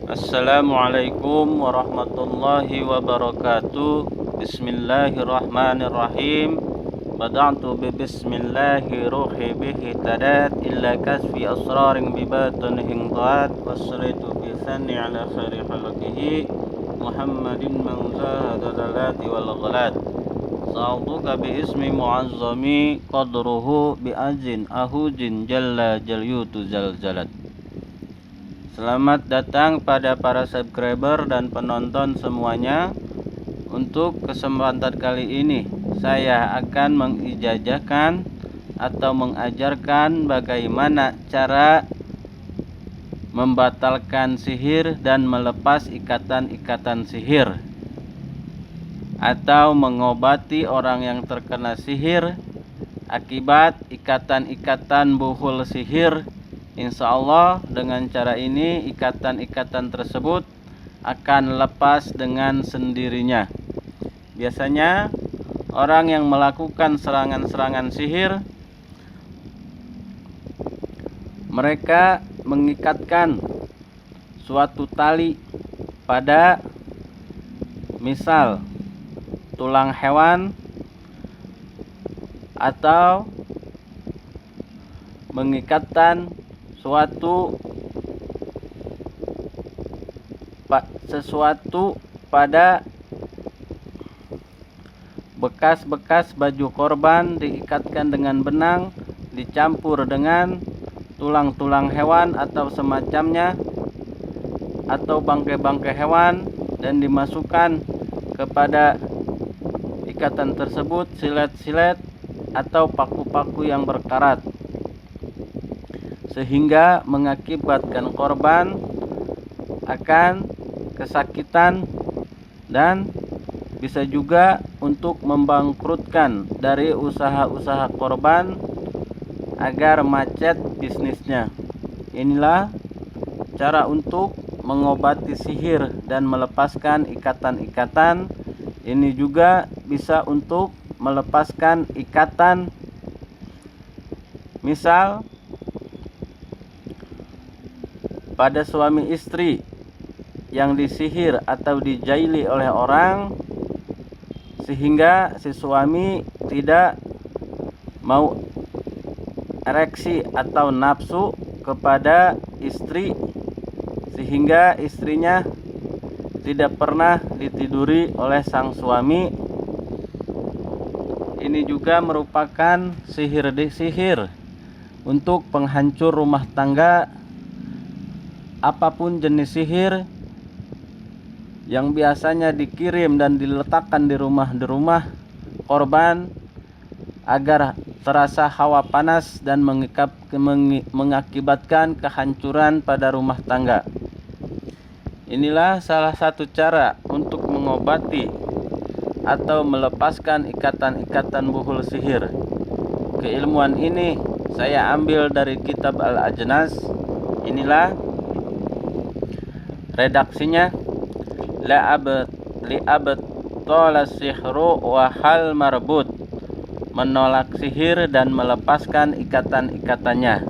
Assalamualaikum warahmatullahi wabarakatuh. Bismillahirrahmanirrahim. Bada'tu bismillahi ruhi bihi tadat illa kasfi asrarin bibatun hingqat wassalatu bi sanni ala khairi khalqihi Muhammadin manzahada dalati wal ghalat. Sa'uduka bi ismi mu'azzami qadruhu bi ajin ahujin jalla jalyutu zalzalat. Selamat datang pada para subscriber dan penonton semuanya. Untuk kesempatan kali ini saya akan mengijazahkan atau mengajarkan bagaimana cara membatalkan sihir dan melepas ikatan-ikatan sihir, atau mengobati orang yang terkena sihir akibat ikatan-ikatan buhul sihir. Insya Allah dengan cara ini ikatan-ikatan tersebut akan lepas dengan sendirinya. Biasanya orang yang melakukan serangan-serangan sihir, mereka mengikatkan suatu tali pada misal tulang hewan, atau mengikatkan sesuatu pada bekas-bekas baju korban, diikatkan dengan benang, dicampur dengan tulang-tulang hewan atau semacamnya, atau bangkai-bangkai hewan, dan dimasukkan kepada ikatan tersebut silet-silet atau paku-paku yang berkarat, sehingga mengakibatkan korban akan kesakitan dan bisa juga untuk membangkrutkan dari usaha-usaha korban agar macet bisnisnya. Inilah cara untuk mengobati sihir dan melepaskan ikatan-ikatan. Ini juga bisa untuk melepaskan ikatan, misal pada suami istri yang disihir atau dijaili oleh orang, sehingga si suami tidak mau ereksi atau nafsu kepada istri, sehingga istrinya tidak pernah ditiduri oleh sang suami. Ini juga merupakan sihir untuk penghancur rumah tangga. Apapun jenis sihir yang biasanya dikirim dan diletakkan di rumah korban agar terasa hawa panas dan mengakibatkan kehancuran pada rumah tangga. Inilah salah satu cara untuk mengobati atau melepaskan ikatan-ikatan buhul sihir. Keilmuan ini saya ambil dari kitab Al-Ajnas. Inilah redaksinya: li'abtala sihru wa hal marbut, menolak sihir dan melepaskan ikatan-ikatannya.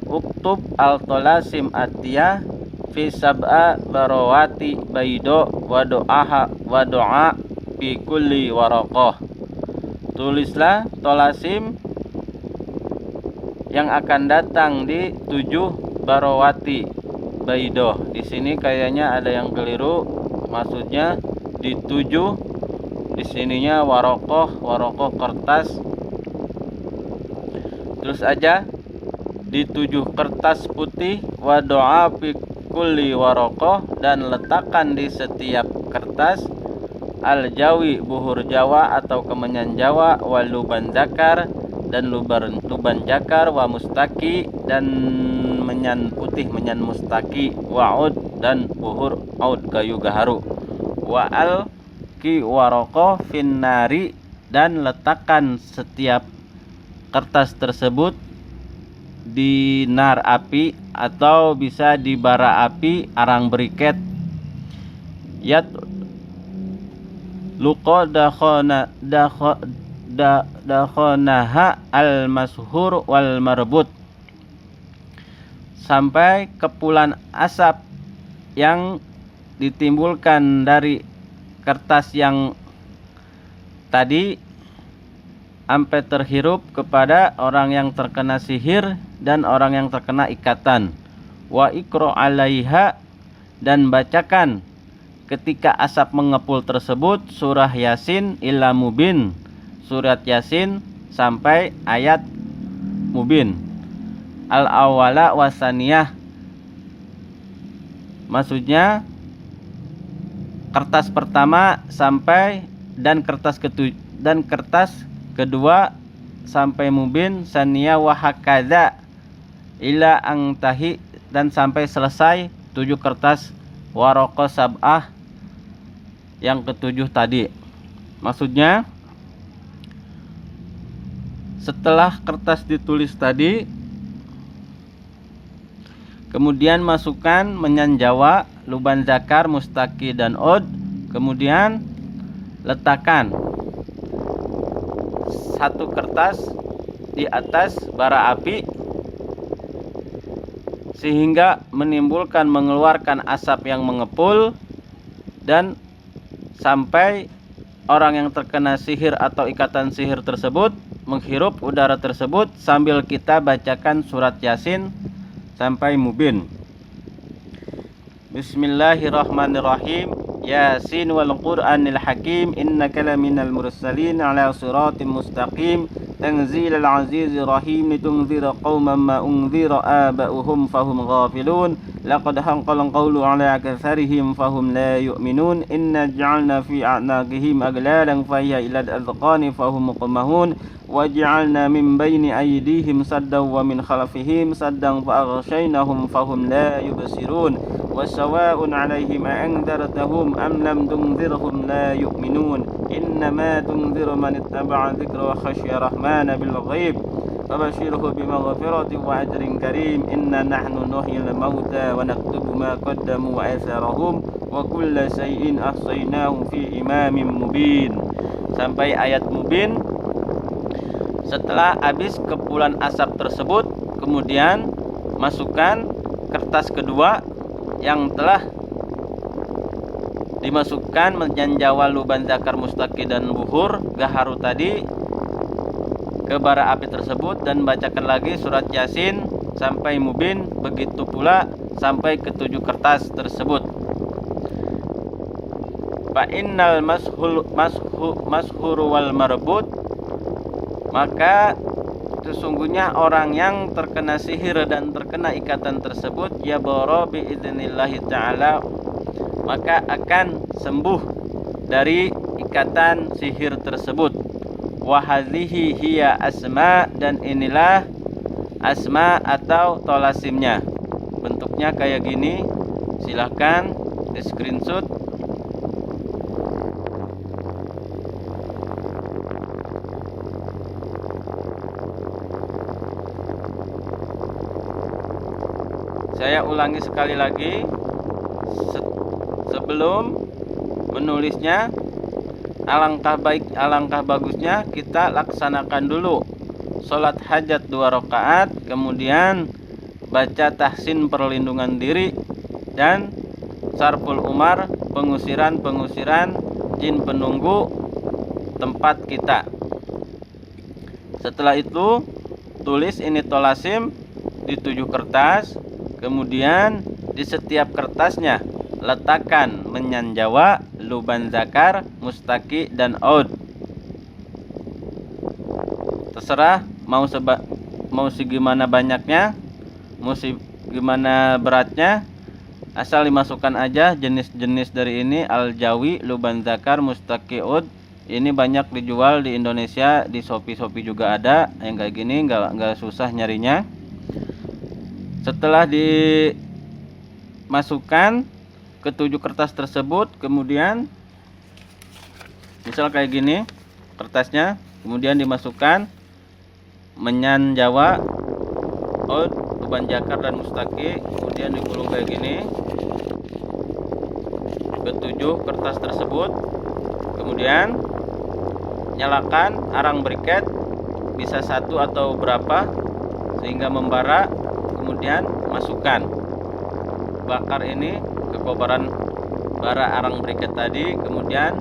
Uktub al-tolasim atiyah fi sab'a barawati baido wa do'a fi kulli waraqah. Tulislah tolasim yang akan datang di 7 barawati baido. Di sini kayaknya ada yang keliru, maksudnya di 7, di sininya warokoh kertas. Terus aja di 7 kertas putih, wa do'a fi kulli warokoh, dan letakkan di setiap kertas al jawi, buhur Jawa atau kemenyan Jawa, wa luban zakar, dan luban jakar, wa mustaki, dan menyan putih, menyan mustaki, wa ud, dan buhur ud, kayu gaharu, wa al ki waraqah finnari, dan letakkan setiap kertas tersebut di nar api atau bisa di bara api arang briket. Yat luqa dakhonaha al-mashhur wal marbut, sampai kepulan asap yang ditimbulkan dari kertas yang tadi sampai terhirup kepada orang yang terkena sihir dan orang yang terkena ikatan. Wa iqra 'alaiha, dan bacakan ketika asap mengepul tersebut surah Yasin ila mubin, surat Yasin sampai ayat mubin. Al-awwala wasaniyah, maksudnya kertas pertama sampai dan kertas kedua sampai mubin, saniyah wa hakadza ila angtahi, dan sampai selesai 7 kertas waraqah sab'ah yang ketujuh tadi. Maksudnya setelah kertas ditulis tadi, kemudian masukkan menyan Jawa, luban zakar, mustaqi dan od, kemudian letakkan satu kertas di atas bara api sehingga menimbulkan, mengeluarkan asap yang mengepul, dan sampai orang yang terkena sihir atau ikatan sihir tersebut menghirup udara tersebut sambil kita bacakan surat Yasin sampai mubin. Bismillahirrahmanirrahim. Yasin wal Qur'anil Hakim, innaka laminal mursalin ala siratim mustaqim, tanzilal azizir rahim, litunzira qauman ma unzira aba'uhum fahum ghafilun, laqad haqqal qawlu ala aktsarihim fahum la yu'minun, inna ja'alna fi a'naqihim aglalan fahiya ila al-adqani fahum muqmahun, waj'alna min bayni aydihim saddan wa min khalfihim saddan fa'aghshaynahum fahum la yubsirun, wasawa'un 'alaihim a'anzartahum am lam tunzirhum la yu'minun, innama tunziru man ittaba'a dzikra wa khashiya rahmana bil ghaib, fabashshirhu bimaghfiratin wa ajrin karim, inna nahnu nuhyil mauta wa naktubu ma qaddamu wa atharahum wa kulla shay'in ahsaynahu fi imamin mubin, sampai ayat mubin. Setelah habis kepulan asap tersebut, kemudian masukkan kertas kedua yang telah dimasukkan menyan Jawa, luban zakar, mustaqi dan buhur gaharu tadi ke bara api tersebut, dan bacakan lagi surat Yasin sampai mubin, begitu pula sampai ke 7 kertas tersebut. Fa innal mashur wal marbut, maka sesungguhnya orang yang terkena sihir dan terkena ikatan tersebut, ya boro biidnillahi ta'ala, maka akan sembuh dari ikatan sihir tersebut. Wa hadhihi hiya asma, dan inilah asma atau tolasimnya. Bentuknya kayak gini, silahkan di screenshot. Saya ulangi sekali lagi, sebelum menulisnya, alangkah bagusnya kita laksanakan dulu sholat hajat 2 rakaat, kemudian baca tahsin perlindungan diri dan sarful umar, pengusiran jin penunggu tempat kita. Setelah itu tulis ini tolasim di 7 kertas. Kemudian di setiap kertasnya letakkan menyan Jawa, luban zakar, mustaqi dan od. Terserah mau segimana banyaknya, mau segimana beratnya, asal dimasukkan aja jenis-jenis dari ini, al-jawi, luban zakar, mustaqi, od. Ini banyak dijual di Indonesia, di Shopee juga ada yang kayak gini, nggak susah nyarinya. Setelah dimasukkan ke 7 kertas tersebut, kemudian misal kayak gini kertasnya, kemudian dimasukkan menyan Jawa, od, luban zakar dan mustaqi, kemudian digulung kayak gini ke 7 kertas tersebut. Kemudian nyalakan arang briket, bisa 1 atau berapa sehingga membara. Kemudian masukkan, bakar ini kekobaran bara arang berikat tadi. Kemudian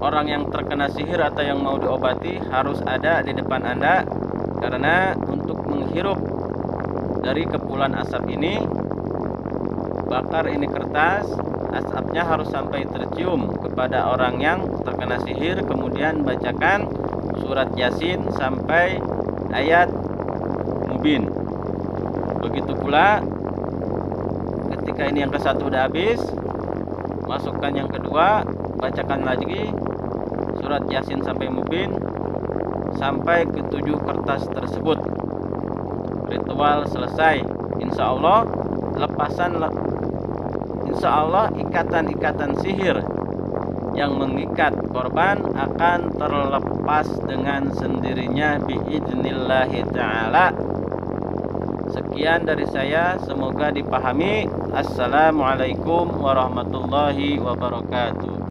orang yang terkena sihir atau yang mau diobati harus ada di depan Anda, karena untuk menghirup dari kepulan asap ini, bakar ini kertas, asapnya harus sampai tercium kepada orang yang terkena sihir. Kemudian bacakan surat Yasin sampai ayat Mubin. Begitu pula ketika ini yang ke satu udah habis, masukkan yang kedua, bacakan lagi surat Yasin sampai Mubin sampai ke 7 kertas tersebut. Ritual selesai. Insya Allah ikatan-ikatan sihir yang mengikat korban akan terlepas dengan sendirinya biidznillah ta'ala. Sekian dari saya, semoga dipahami. Assalamualaikum warahmatullahi wabarakatuh.